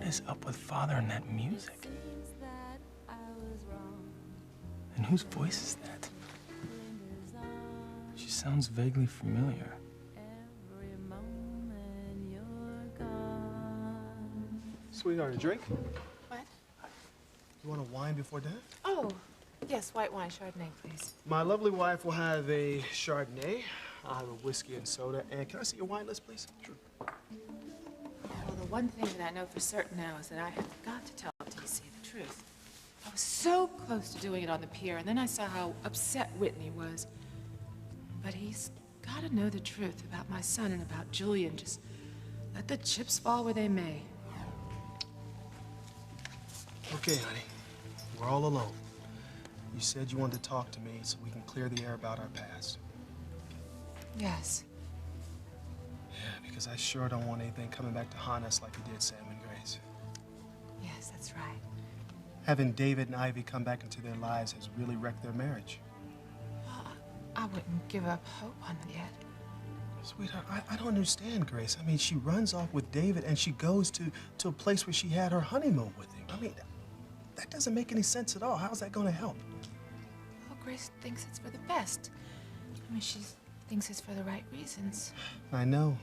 is up with Father and that music? And whose voice is that? She sounds vaguely familiar. Sweetheart, a drink? What? You want a wine before dinner? Oh, yes, white wine, Chardonnay, please. My lovely wife will have a Chardonnay. I'll have a whiskey and soda. And can I see your wine list, please? Sure. Well, the one thing that I know for certain now is that I have got to tell TC the truth. I was so close to doing it on the pier, and then I saw how upset Whitney was. But he's got to know the truth about my son and about Julian. Just let the chips fall where they may. Okay, honey. We're all alone. You said you wanted to talk to me so we can clear the air about our past. Yes. Yeah, because I sure don't want anything coming back to haunt us like it did Sam and Grace. Yes, that's right. Having David and Ivy come back into their lives has really wrecked their marriage. Well, I wouldn't give up hope on them yet. Sweetheart, I don't understand, Grace. I mean, she runs off with David and she goes to a place where she had her honeymoon with him. I mean, that doesn't make any sense at all. How's that going to help? Well, Grace thinks it's for the best. I mean, she thinks it's for the right reasons. I know.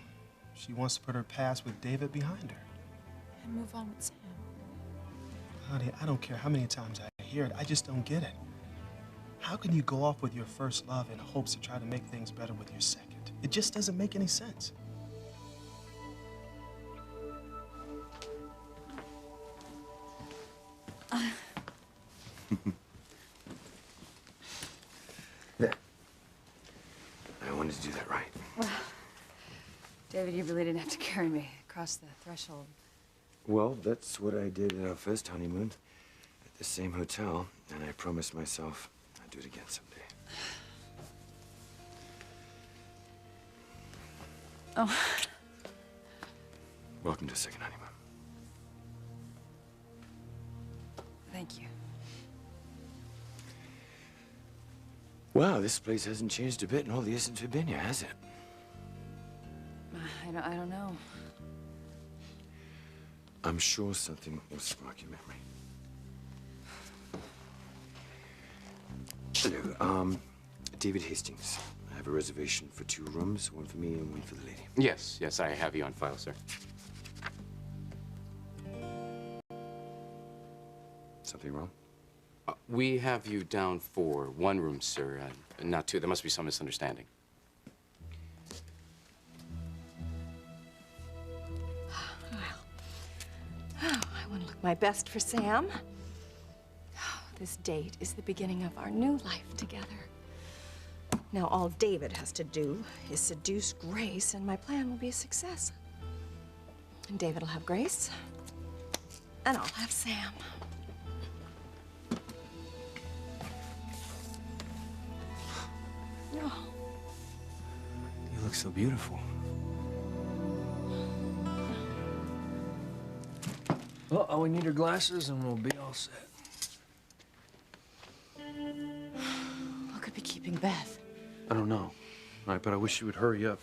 She wants to put her past with David behind her. And move on with Sam. Honey, I don't care how many times I hear it. I just don't get it. How can you go off with your first love in hopes to try to make things better with your second? It just doesn't make any sense. There. I wanted to do that right. Well, David, you really didn't have to carry me across the threshold. Well, that's what I did at our first honeymoon at the same hotel, and I promised myself I'd do it again someday. Oh. Welcome to second honeymoon. Thank you. Wow, this place hasn't changed a bit in all the years since we've been here, has it? I don't know. I'm sure something will spark your memory. Hello, David Hastings. I have a reservation for 2 rooms, one for me and one for the lady. Yes, I have you on file, sir. Something wrong? We have you down for 1 room, sir, not 2. There must be some misunderstanding. I want to look my best for Sam. This date is the beginning of our new life together. Now, all David has to do is seduce Grace, and my plan will be a success. And David will have Grace, and I'll have Sam. Oh. You look so beautiful. Well, all we need are glasses and we'll be all set. What could be keeping Beth? I don't know. Right, but I wish she would hurry up.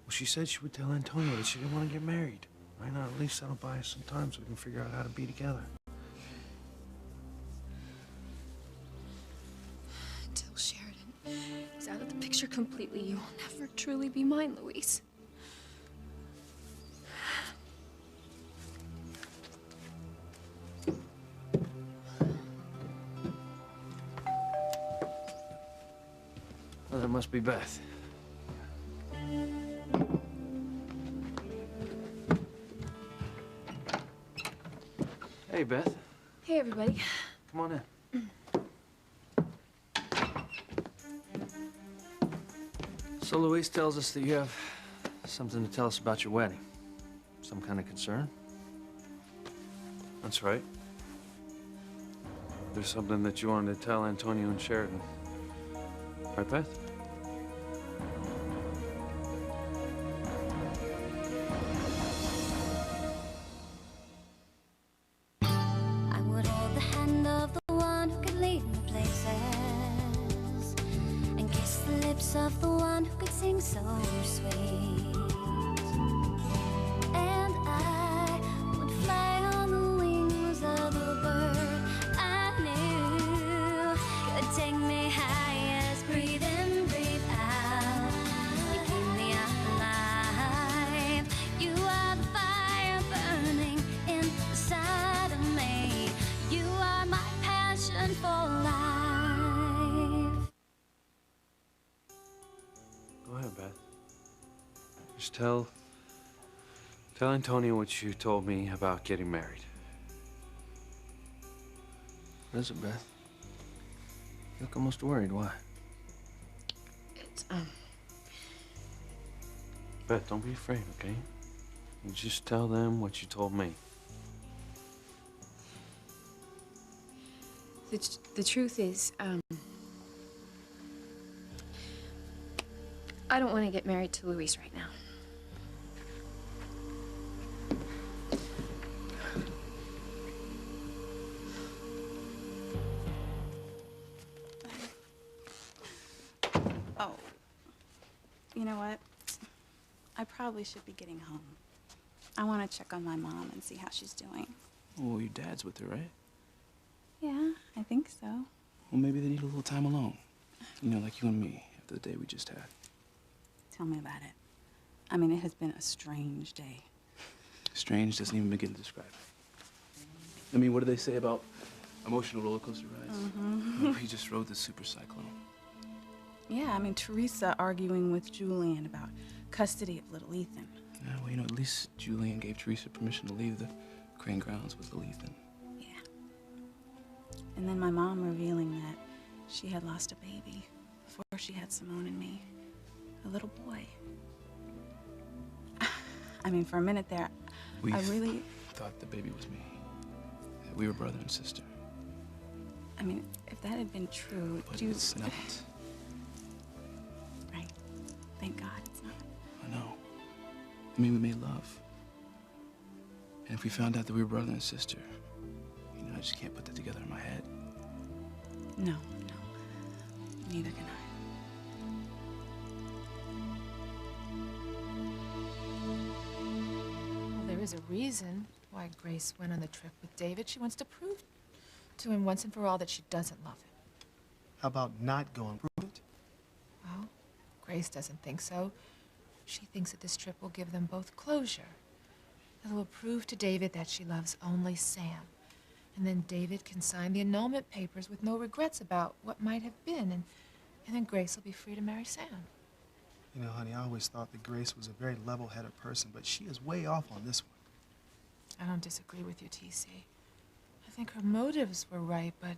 Well, she said she would tell Antonio that she didn't want to get married. Why not at least that'll buy us some time so we can figure out how to be together. Until Sheridan is out of the picture completely, you will never truly be mine, Louise. Well, that must be Beth. Hey, Beth. Hey, everybody. Come on in. So Louise tells us that you have something to tell us about your wedding. Some kind of concern? That's right. There's something that you wanted to tell Antonio and Sheridan. Right, Beth? I would hold the hand of the one who could lead me places and kiss the lips of the one who could sing so sweet. And I Go ahead, Beth. Just tell Antonio what you told me about getting married. Elizabeth, you look almost worried. Why? It's, Beth, don't be afraid, okay? You just tell them what you told me. the truth is, I don't want to get married to Luis right now. Oh, you know what? I probably should be getting home. I want to check on my mom and see how she's doing. Well, your dad's with her, right? Yeah, I think so. Well, maybe they need a little time alone. You know, like you and me, after the day we just had. Tell me about it. I mean, it has been a strange day. Strange doesn't even begin to describe it. I mean, what do they say about emotional roller coaster rides? Mm-hmm. We just rode the super cyclone. Yeah, I mean, Teresa arguing with Julian about custody of little Ethan. Yeah, well, you know, at least Julian gave Teresa permission to leave the Crane grounds with little Ethan. Yeah. And then my mom revealing that she had lost a baby before she had Simone and me. A little boy. I mean, for a minute there, We I really thought the baby was me. That we were brother and sister. I mean, if that had been true, But do you... it's not. Right. Thank God it's not. I know. I mean, we made love. And if we found out that we were brother and sister, you know, I just can't put that together in my head. No. Neither can I. Well, there is a reason why Grace went on the trip with David. She wants to prove to him once and for all that she doesn't love him. How about not going? Prove it. Well, Grace doesn't think so. She thinks that this trip will give them both closure. It will prove to David that she loves only Sam. And then David can sign the annulment papers with no regrets about what might have been. And then Grace will be free to marry Sam. You know, honey, I always thought that Grace was a very level-headed person, but she is way off on this one. I don't disagree with you, TC. I think her motives were right, but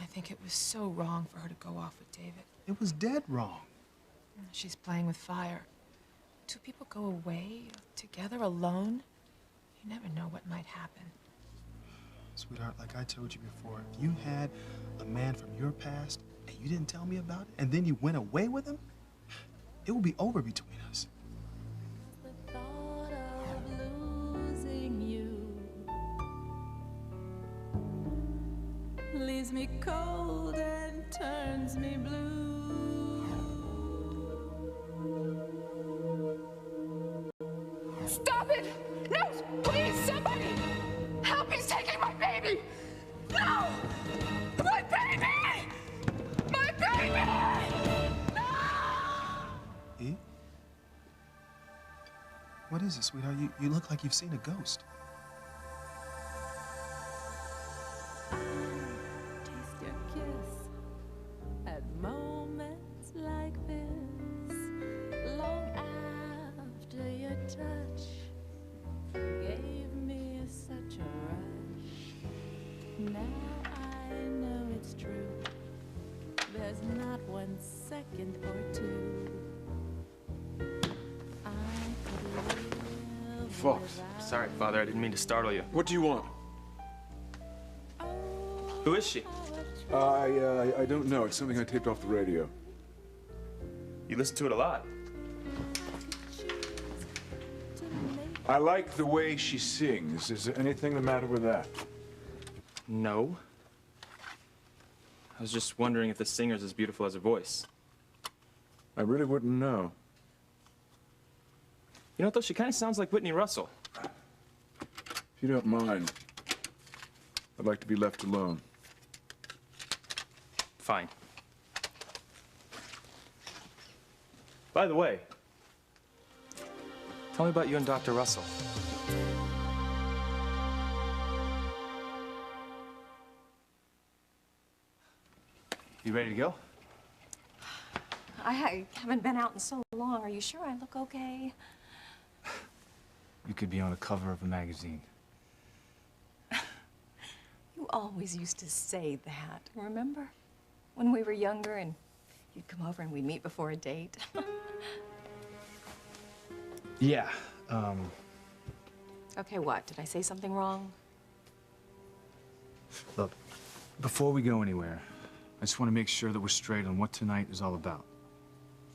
I think it was so wrong for her to go off with David. It was dead wrong. She's playing with fire. Two people go away together alone. You never know what might happen. Sweetheart, like I told you before, if you had a man from your past and you didn't tell me about it, and then you went away with him, it will be over between us. The thought of losing you leaves me cold and turns me blue. Stop it! No! Please, somebody! Help! He's taking my baby! No! My baby! My baby! E? What is it, sweetheart? You look like you've seen a ghost. Taste your kiss at moments like this. Long after your touch gave me such a rush. Now I know it's true. There's not 1 second or two. I could live Fox. Sorry, Father, I didn't mean to startle you. What do you want? Who is she? I don't know. It's something I taped off the radio. You listen to it a lot. I like the way she sings. Is there anything the matter with that? No. I was just wondering if the singer's as beautiful as her voice. I really wouldn't know. You know, though, she kind of sounds like Whitney Russell. If you don't mind, I'd like to be left alone. Fine. By the way, tell me about you and Dr. Russell. You ready to go? I haven't been out in so long. Are you sure I look okay? You could be on the cover of a magazine. You always used to say that, remember? When we were younger and you'd come over and we'd meet before a date. Yeah, Okay, what? Did I say something wrong? look, before we go anywhere, I just want to make sure that we're straight on what tonight is all about.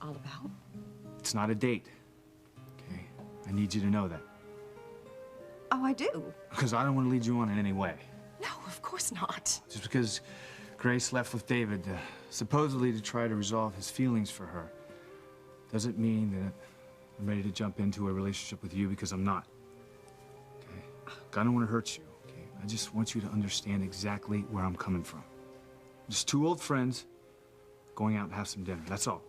All about? It's not a date, okay? I need you to know that. Oh, I do. Because I don't want to lead you on in any way. No, of course not. Just because Grace left with David, supposedly to try to resolve his feelings for her, doesn't mean that I'm ready to jump into a relationship with you, because I'm not. Okay? I don't want to hurt you, okay? I just want you to understand exactly where I'm coming from. Just two old friends going out and have some dinner, that's all.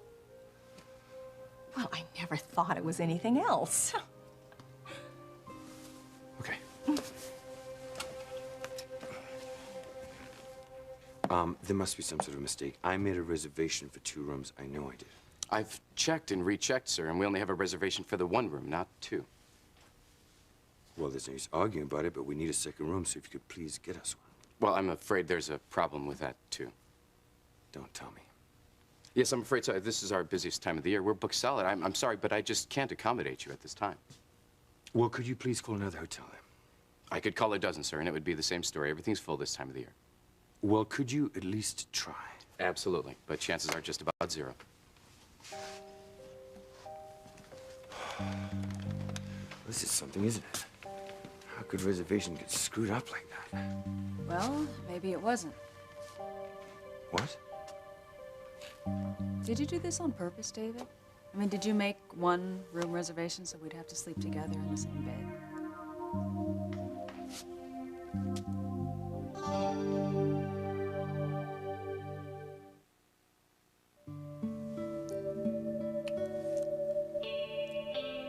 Well, I never thought it was anything else. Okay. There must be some sort of mistake. I made a reservation for 2 rooms. I know I did. I've checked and rechecked, sir, and we only have a reservation for the 1 room, not 2. Well, there's no use arguing about it, but we need a second room, so if you could please get us one. Well, I'm afraid there's a problem with that, too. Don't tell me. Yes, I'm afraid so. This is our busiest time of the year. We're booked solid. I'm sorry, but I just can't accommodate you at this time. Well, could you please call another hotel then? I could call a dozen, sir, and it would be the same story. Everything's full this time of the year. Well, could you at least try? Absolutely, but chances are just about 0. This is something, isn't it? How could reservation get screwed up like that? Well, maybe it wasn't. What? Did you do this on purpose, David? I mean, did you make 1 room reservation so we'd have to sleep together in the same bed?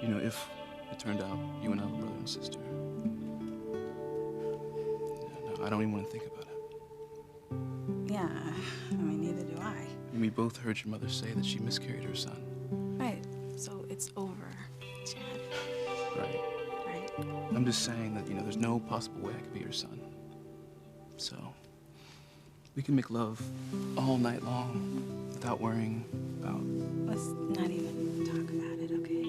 You know, if it turned out you and I were brother and sister, no, I don't even want to think about it. Yeah, I mean, neither do I. And we both heard your mother say that she miscarried her son. Right, so it's over, Chad. Right. Right. I'm just saying that, you know, there's no possible way I could be your son. So, we can make love all night long without worrying about... Let's not even talk about it, okay?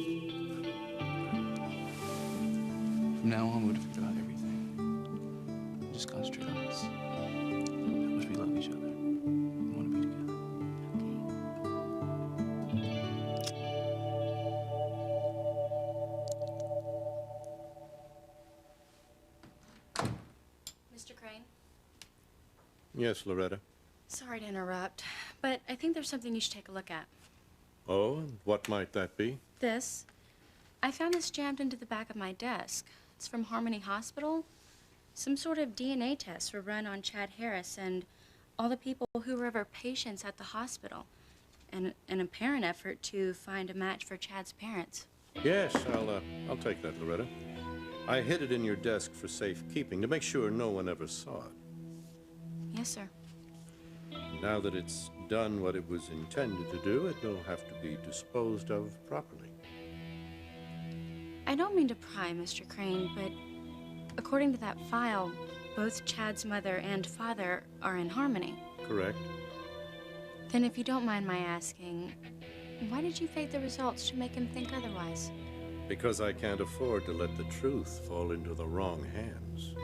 From now on, we would have figured out everything. Just concentrate on us. How much we love each other. We want to be together. Mr. Crane? Yes, Loretta. Sorry to interrupt, but I think there's something you should take a look at. Oh, and what might that be? This. I found this jammed into the back of my desk. It's from Harmony Hospital. Some sort of DNA tests were run on Chad Harris and all the people who were ever patients at the hospital. And an apparent effort to find a match for Chad's parents. Yes, I'll take that, Loretta. I hid it in your desk for safekeeping to make sure no one ever saw it. Yes, sir. Now that it's done what it was intended to do, it will have to be disposed of properly. I don't mean to pry, Mr. Crane, but according to that file, both Chad's mother and father are in Harmony. Correct. Then if you don't mind my asking, why did you fake the results to make him think otherwise? Because I can't afford to let the truth fall into the wrong hands.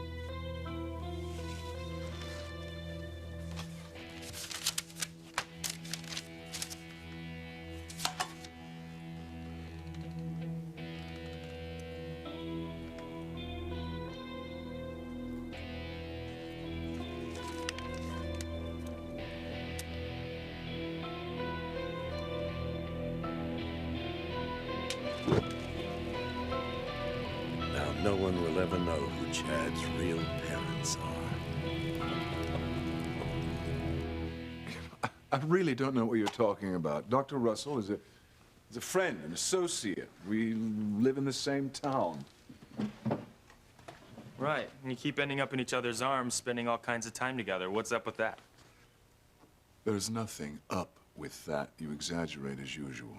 No one will ever know who Chad's real parents are. I really don't know what you're talking about. Dr. Russell is a friend, an associate. We live in the same town. Right, and you keep ending up in each other's arms, spending all kinds of time together. What's up with that? There's nothing up with that. You exaggerate as usual.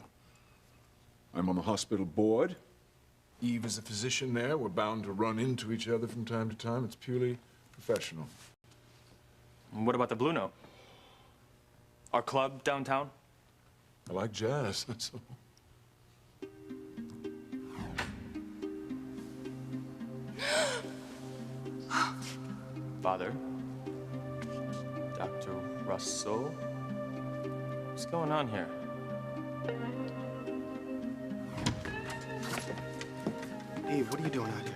I'm on the hospital board. Eve is a physician there. We're bound to run into each other from time to time. It's purely professional. And what about the Blue Note? Our club downtown? I like jazz, that's all. Father? Dr. Russell? What's going on here? Eve, what are you doing out here?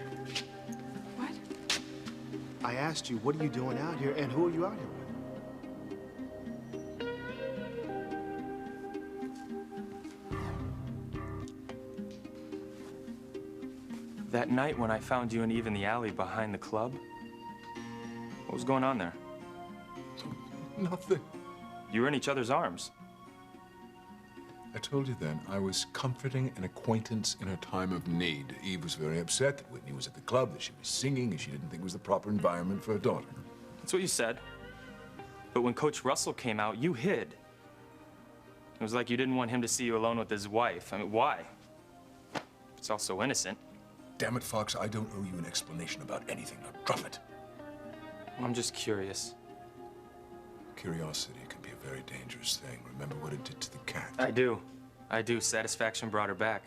What? I asked you, what are you doing out here, and who are you out here with? That night when I found you and Eve in the alley behind the club, what was going on there? Nothing. You were in each other's arms. I told you then, I was comforting an acquaintance in her time of need. Eve was very upset that Whitney was at the club, that she was singing, and she didn't think it was the proper environment for her daughter. That's what you said. But when Coach Russell came out, you hid. It was like you didn't want him to see you alone with his wife. I mean, why? It's all so innocent. Damn it, Fox, I don't owe you an explanation about anything. Now drop it. I'm just curious. Curiosity can be a very dangerous thing. Remember what it did to the cat. I do. I do. Satisfaction brought her back.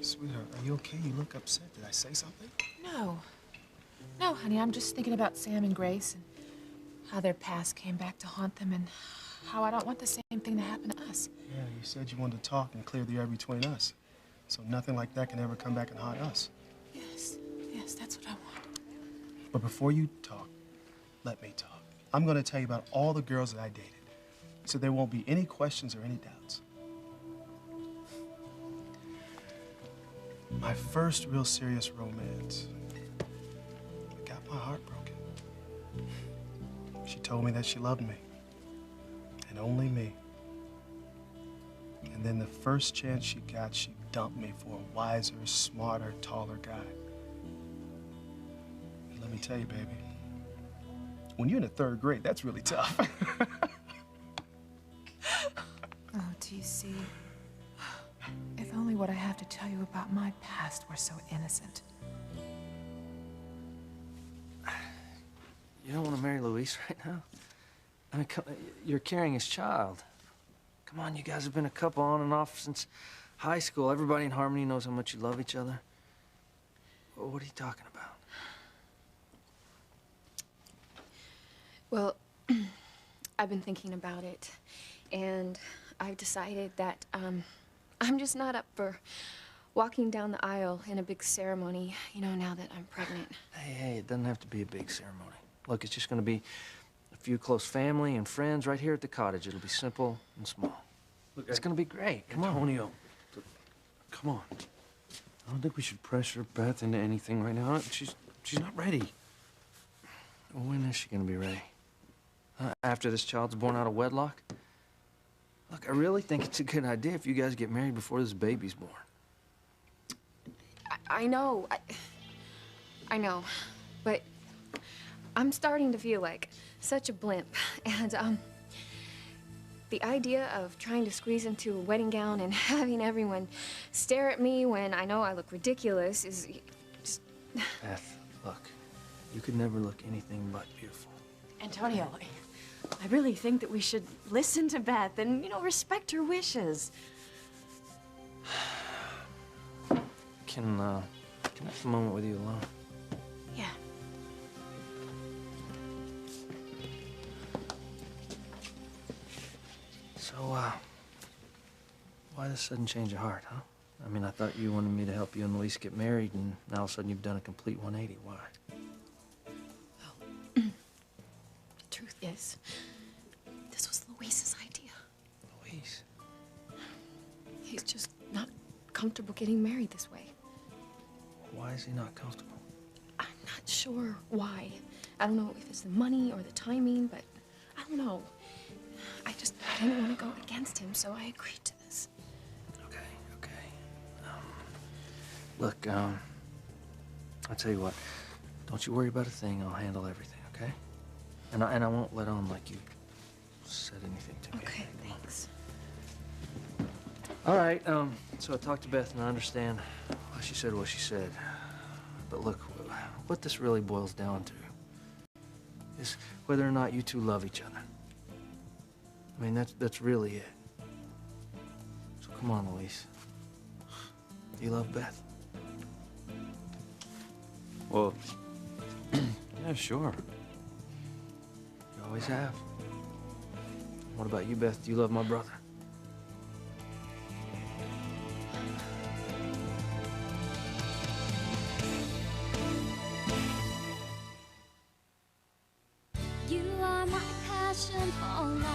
Sweetheart, are you okay? You look upset. Did I say something? No. No, honey, I'm just thinking about Sam and Grace and how their past came back to haunt them and how I don't want the same thing to happen to us. Yeah, you said you wanted to talk and clear the air between us. So nothing like that can ever come back and haunt us. Yes, yes, that's what I want. But before you talk, let me talk. I'm gonna tell you about all the girls that I dated, so there won't be any questions or any doubts. My first real serious romance got my heart broken. She told me that she loved me, and only me. And then the first chance she got, she dumped me for a wiser, smarter, taller guy. And let me tell you, baby, when you're in the 3rd grade, that's really tough. Oh, TC. If only what I have to tell you about my past were so innocent. You don't want to marry Luis right now? I mean, you're carrying his child. Come on, you guys have been a couple on and off since high school. Everybody in Harmony knows how much you love each other. Well, what are you talking about? Well, I've been thinking about it, and I've decided that I'm just not up for walking down the aisle in a big ceremony, you know, now that I'm pregnant. Hey, it doesn't have to be a big ceremony. Look, it's just going to be a few close family and friends right here at the cottage. It'll be simple and small. Look, it's going to be great. Come on. Antonio, come on. I don't think we should pressure Beth into anything right now. She's not ready. When is she going to be ready? After this child's born out of wedlock? Look, I really think it's a good idea if you guys get married before this baby's born. I know. I know. But I'm starting to feel like such a blimp. And, the idea of trying to squeeze into a wedding gown and having everyone stare at me when I know I look ridiculous is just... Beth, look, you could never look anything but beautiful. Antonio, I really think that we should listen to Beth and, you know, respect her wishes. Can I have a moment with you alone? Yeah. So, why this sudden change of heart, huh? I mean, I thought you wanted me to help you and Luis get married, and now all of a sudden you've done a complete 180. Why? The truth is, this was Luis's idea. Luis? He's just not comfortable getting married this way. Why is he not comfortable? I'm not sure why. I don't know if it's the money or the timing, but I don't know. I didn't want to go against him, so I agreed to this. Okay. Look, I'll tell you what, don't you worry about a thing. I'll handle everything, okay? And I won't let on like you said anything to me. Okay, thanks. All right, so I talked to Beth and I understand why she said what she said. But look, what this really boils down to is whether or not you two love each other. I mean, that's really it. So come on, Elise. Do you love Beth? Well, yeah, sure. You always have. What about you, Beth? Do you love my brother? You are my passion for life.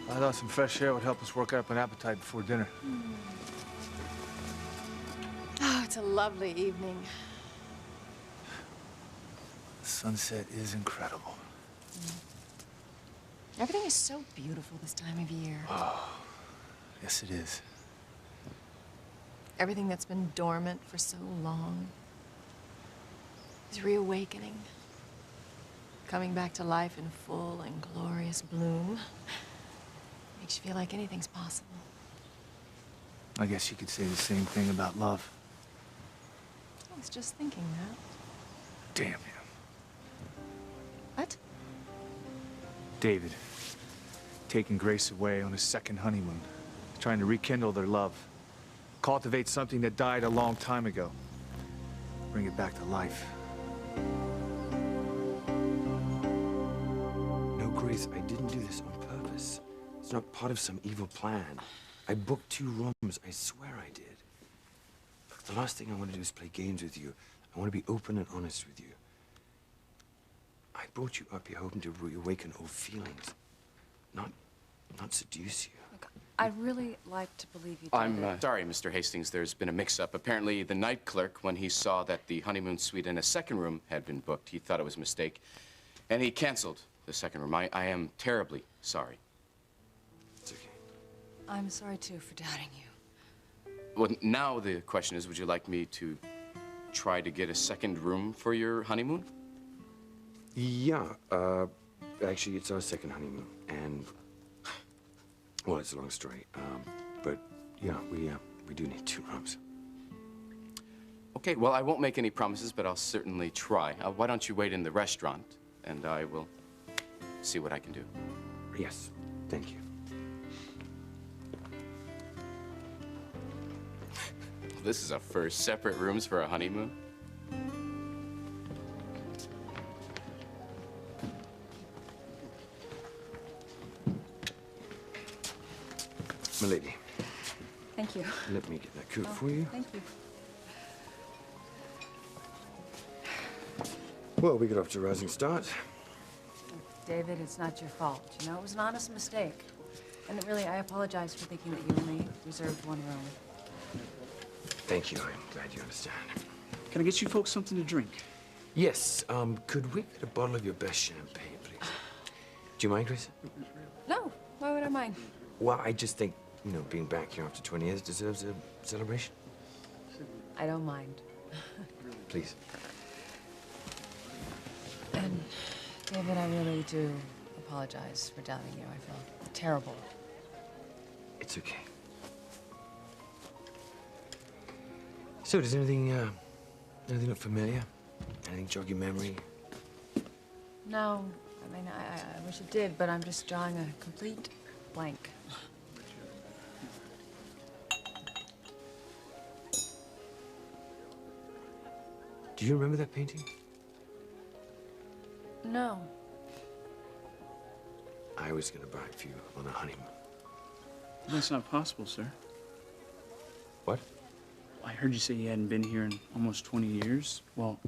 I thought some fresh air would help us work up an appetite before dinner. Oh, it's a lovely evening. The sunset is incredible. Everything is so beautiful this time of year. Oh, yes it is. Everything that's been dormant for so long is reawakening, coming back to life in full and glorious bloom. Makes you feel like anything's possible. I guess you could say the same thing about love. I was just thinking that. Damn him. What? David, taking Grace away on his second honeymoon, trying to rekindle their love, cultivate something that died a long time ago, bring it back to life. No, Grace, I didn't do this on purpose. It's not part of some evil plan. I booked 2 rooms. I swear I did. Look, the last thing I want to do is play games with you. I want to be open and honest with you. I brought you up here hoping to reawaken old feelings, not seduce you. Look, I'd really like to believe you did. I'm sorry, Mr. Hastings. There's been a mix-up. Apparently, the night clerk, when he saw that the honeymoon suite in a second room had been booked, he thought it was a mistake, and he canceled the second room. I am terribly sorry. It's okay. I'm sorry, too, for doubting you. Well, now the question is, would you like me to try to get a second room for your honeymoon? Yeah, actually, it's our second honeymoon, and, well, it's a long story, but, yeah, we do need 2 rooms. Okay, well, I won't make any promises, but I'll certainly try. Why don't you wait in the restaurant, and I will see what I can do. Yes, thank you. This is a first. Separate rooms for a honeymoon? Milady, Thank you. let me get that coat for you. Thank you. Well, we got off to a rousing start. David, it's not your fault. You know, it was an honest mistake. And really, I apologize for thinking that you only reserved 1 room. Thank you. I'm glad you understand. Can I get you folks something to drink? Yes, could we get a bottle of your best champagne, please? Do you mind, Grace? No, why would I mind? Well, I just think, you know, being back here after 20 years deserves a celebration. I don't mind. Please. And, David, I really do apologize for doubting you. I feel terrible. It's okay. So, does anything look familiar? Anything jog your memory? No, I mean, I wish it did, but I'm just drawing a complete blank. Do you remember that painting? No. I was gonna buy it for you on a honeymoon. That's not possible, sir. What? I heard you say you hadn't been here in almost 20 years. Well,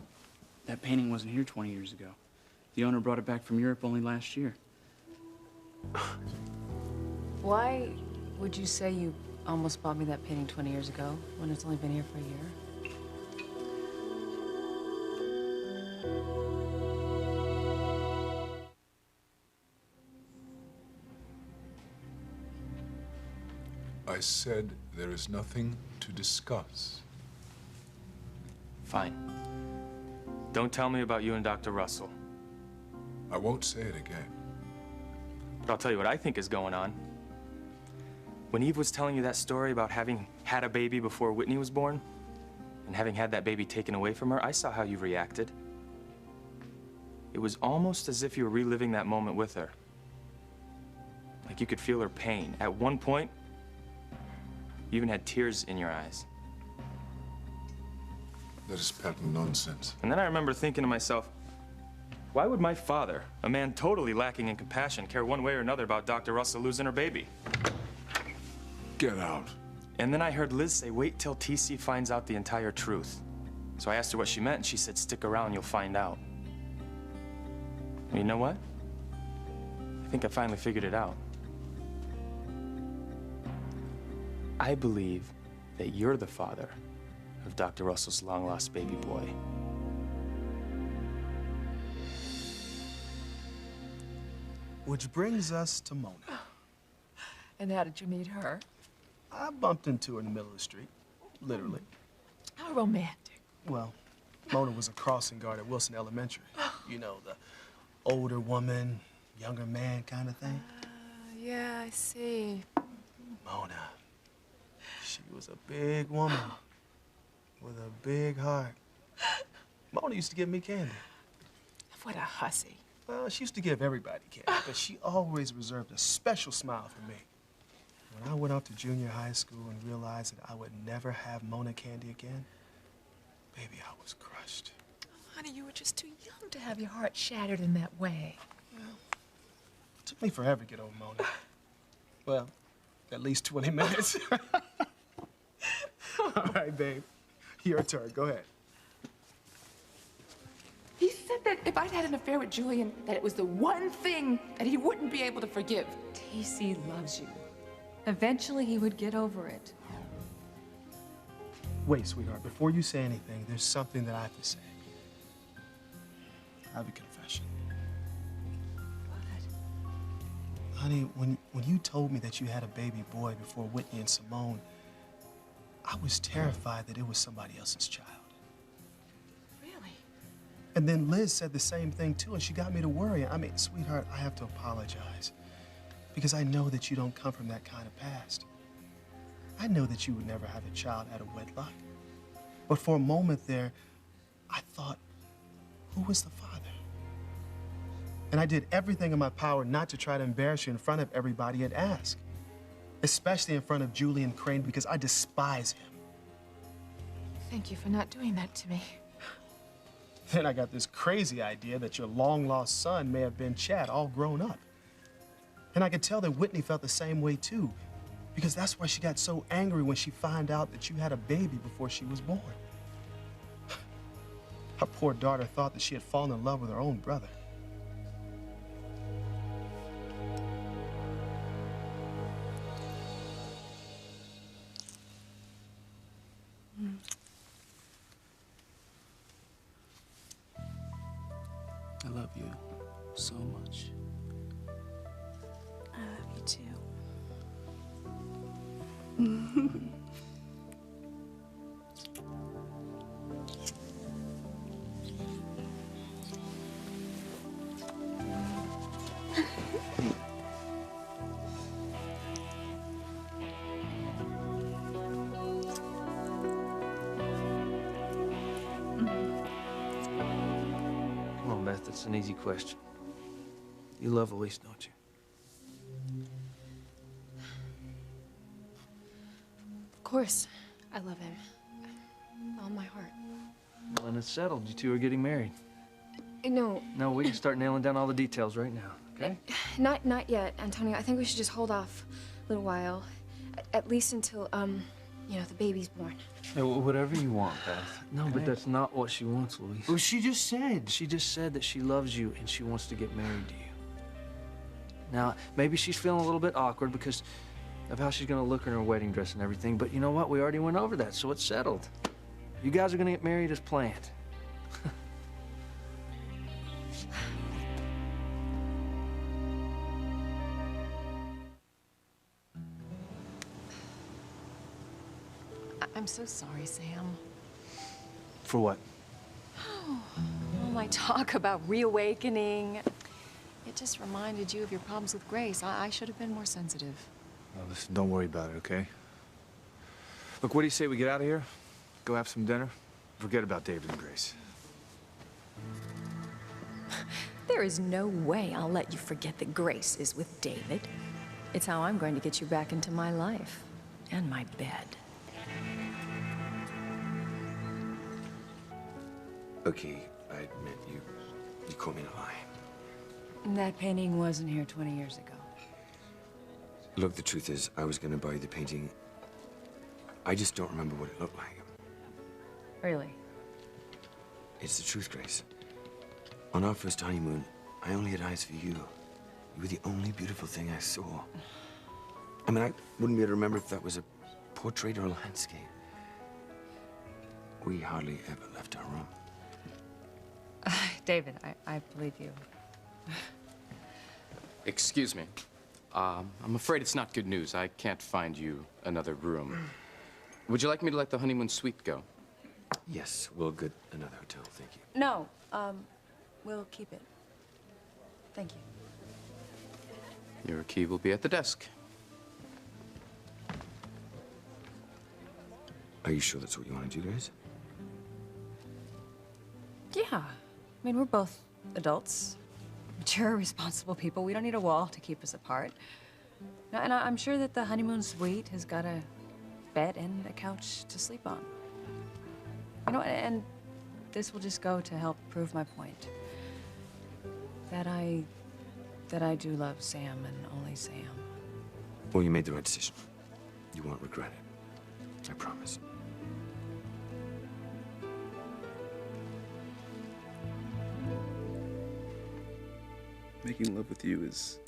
that painting wasn't here 20 years ago. The owner brought it back from Europe only last year. Why would you say you almost bought me that painting 20 years ago when it's only been here for a year? I said there is nothing to discuss. Fine. Don't tell me about you and Dr. Russell. I won't say it again. But I'll tell you what I think is going on. When Eve was telling you that story about having had a baby before Whitney was born, and having had that baby taken away from her, I saw how you reacted. It was almost as if you were reliving that moment with her. Like you could feel her pain. At one point, you even had tears in your eyes. That is patent nonsense. And then I remember thinking to myself, why would my father, a man totally lacking in compassion, care one way or another about Dr. Russell losing her baby? Get out. And then I heard Liz say, wait till TC finds out the entire truth. So I asked her what she meant, and she said, stick around, you'll find out. And you know what? I think I finally figured it out. I believe that you're the father of Dr. Russell's long-lost baby boy. Which brings us to Mona. And how did you meet her? I bumped into her in the middle of the street, literally. How romantic. Well, Mona was a crossing guard at Wilson Elementary. You know, the older woman, younger man kind of thing. Yeah, I see. Mona. She was a big woman with a big heart. Mona used to give me candy. What a hussy. Well, she used to give everybody candy, but she always reserved a special smile for me. When I went off to junior high school and realized that I would never have Mona candy again, baby, I was crushed. Honey, you were just too young to have your heart shattered in that way. It took me forever to get over Mona. Well, at least 20 minutes. All right, babe. Your turn. Go ahead. He said that if I'd had an affair with Julian, that it was the one thing that he wouldn't be able to forgive. TC loves you. Eventually, he would get over it. Wait, sweetheart. Before you say anything, there's something that I have to say. I have a confession. Honey, when you told me that you had a baby boy before Whitney and Simone, I was terrified that it was somebody else's child. Really? And then Liz said the same thing too, and she got me to worry. I mean, sweetheart, I have to apologize. Because I know that you don't come from that kind of past. I know that you would never have a child out of wedlock. But for a moment there, I thought, who was the father? And I did everything in my power not to try to embarrass you in front of everybody and ask. Especially in front of Julian Crane, because I despise him. Thank you for not doing that to me. Then I got this crazy idea that your long-lost son may have been Chad, all grown up. And I could tell that Whitney felt the same way too, because that's why she got so angry when she found out that you had a baby before she was born. Her poor daughter thought that she had fallen in love with her own brother. I love you so much. I love you too. Come on, Beth, it's an easy question. You love Elise, don't you? Of course, I love him. All my heart. Well, then it's settled. You two are getting married. No, No, we can start nailing down all the details right now, okay? not yet, Antonio. I think we should just hold off a little while. At least until, you know, the baby's born. Hey, whatever you want, Beth. No, but that's not what she wants, Luis. Well, she just said. She just said that she loves you and she wants to get married to you. Now, maybe she's feeling a little bit awkward because of how she's gonna look in her wedding dress and everything, but you know what? We already went over that, so it's settled. You guys are gonna get married as planned. I'm so sorry, Sam. For what? All my talk about reawakening. It just reminded you of your problems with Grace. I should have been more sensitive. Well, listen, don't worry about it, okay? Look, what do you say we get out of here? Go have some dinner? Forget about David and Grace. There is no way I'll let you forget that Grace is with David. It's how I'm going to get you back into my life and my bed. Okay, I admit you caught me in a lie. That painting wasn't here 20 years ago. Look, the truth is, I was gonna buy the painting. I just don't remember what it looked like. Really? It's the truth, Grace. On our first honeymoon, I only had eyes for you. You were the only beautiful thing I saw. I mean, I wouldn't be able to remember if that was a portrait or a landscape. We hardly ever left our room. David, I believe you. Excuse me. I'm afraid it's not good news. I can't find you another room. Would you like me to let the honeymoon suite go? Yes, we'll get another hotel, thank you. No, we'll keep it. Thank you. Your key will be at the desk. Are you sure that's what you want to do, Grace? Yeah. I mean, we're both adults, mature, responsible people. We don't need a wall to keep us apart. No, and I'm sure that the honeymoon suite has got a bed and a couch to sleep on. You know, and this will just go to help prove my point. That I do love Sam and only Sam. Well, you made the right decision. You won't regret it. I promise. Making love with you is...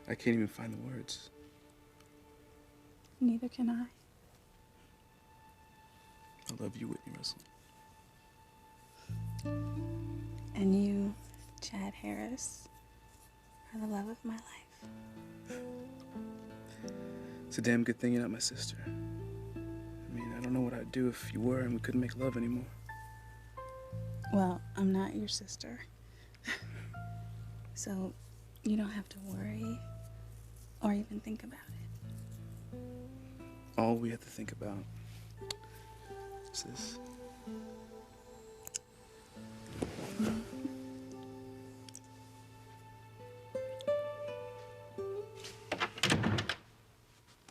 I can't even find the words. Neither can I. I love you, Whitney Russell. And you, Chad Harris, are the love of my life. It's a damn good thing you're not my sister. I mean, I don't know what I'd do if you were and we couldn't make love anymore. Well, I'm not your sister. So you don't have to worry or even think about it. All we have to think about is this.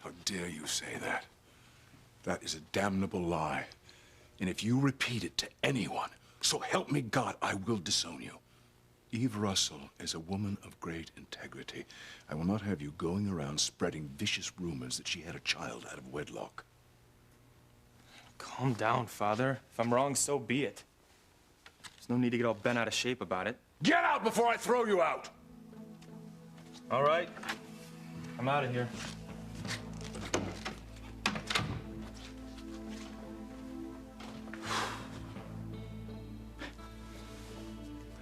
How dare you say that? That is a damnable lie. And if you repeat it to anyone, so help me God, I will disown you. Eve Russell is a woman of great integrity. I will not have you going around spreading vicious rumors that she had a child out of wedlock. Calm down, Father. If I'm wrong, so be it. There's no need to get all bent out of shape about it. Get out before I throw you out! All right. I'm out of here.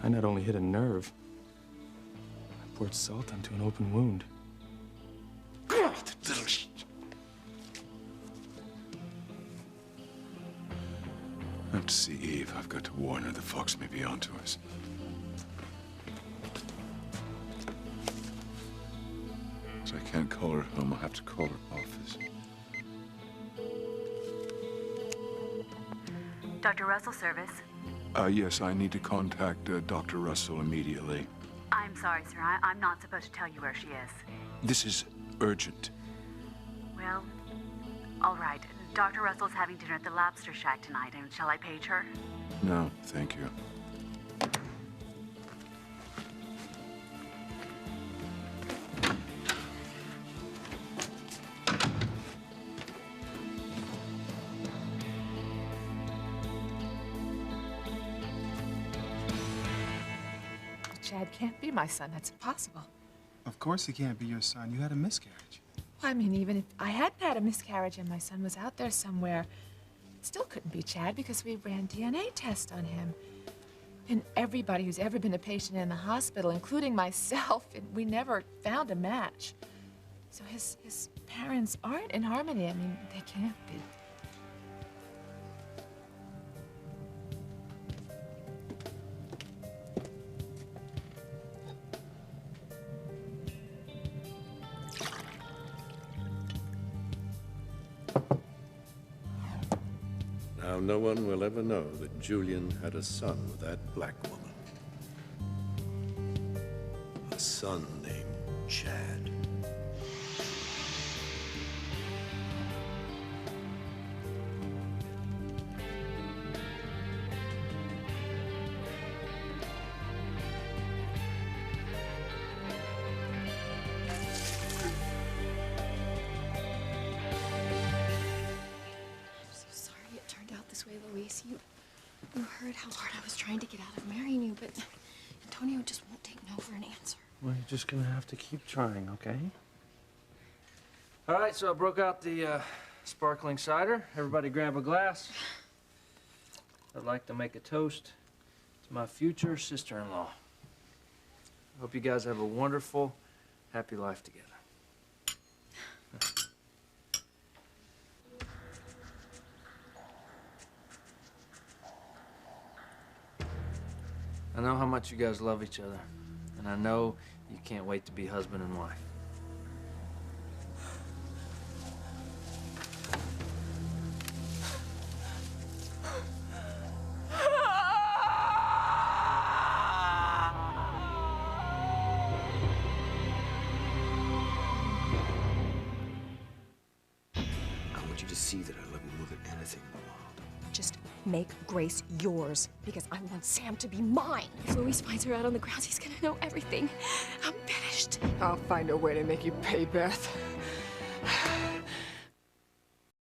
I not only hit a nerve, I poured salt onto an open wound. Little sh... I have to see Eve. I've got to warn her the Fox may be onto us. So I can't call her home. I'll have to call her office. Dr. Russell service. Yes, I need to contact Dr. Russell immediately. I'm sorry, sir. I'm not supposed to tell you where she is. This is urgent. Well, all right. Dr. Russell's having dinner at the Lobster Shack tonight, and shall I page her? No, thank you. Chad can't be my son. That's impossible. Of course he can't be your son. You had a miscarriage. I mean, even if I hadn't had a miscarriage and my son was out there somewhere, it still couldn't be Chad because we ran DNA tests on him. And everybody who's ever been a patient in the hospital, including myself, and we never found a match. So his parents aren't in harmony. I mean, they can't be. Now, no one will ever know that Julian had a son with that black woman. A son named Chad. Luis, you heard how hard I was trying to get out of marrying you, but Antonio just won't take no for an answer. Well, you're just gonna have to keep trying, okay? All right, so I broke out the sparkling cider. Everybody grab a glass. I'd like to make a toast to my future sister-in-law. Hope you guys have a wonderful, happy life together. I know how much you guys love each other, and I know you can't wait to be husband and wife. I want you to see that I love you more than anything in the world. Just make Grace yours, because I want Sam to be mine. If Luis finds her out on the grounds, he's gonna know everything. I'm finished. I'll find a way to make you pay, Beth.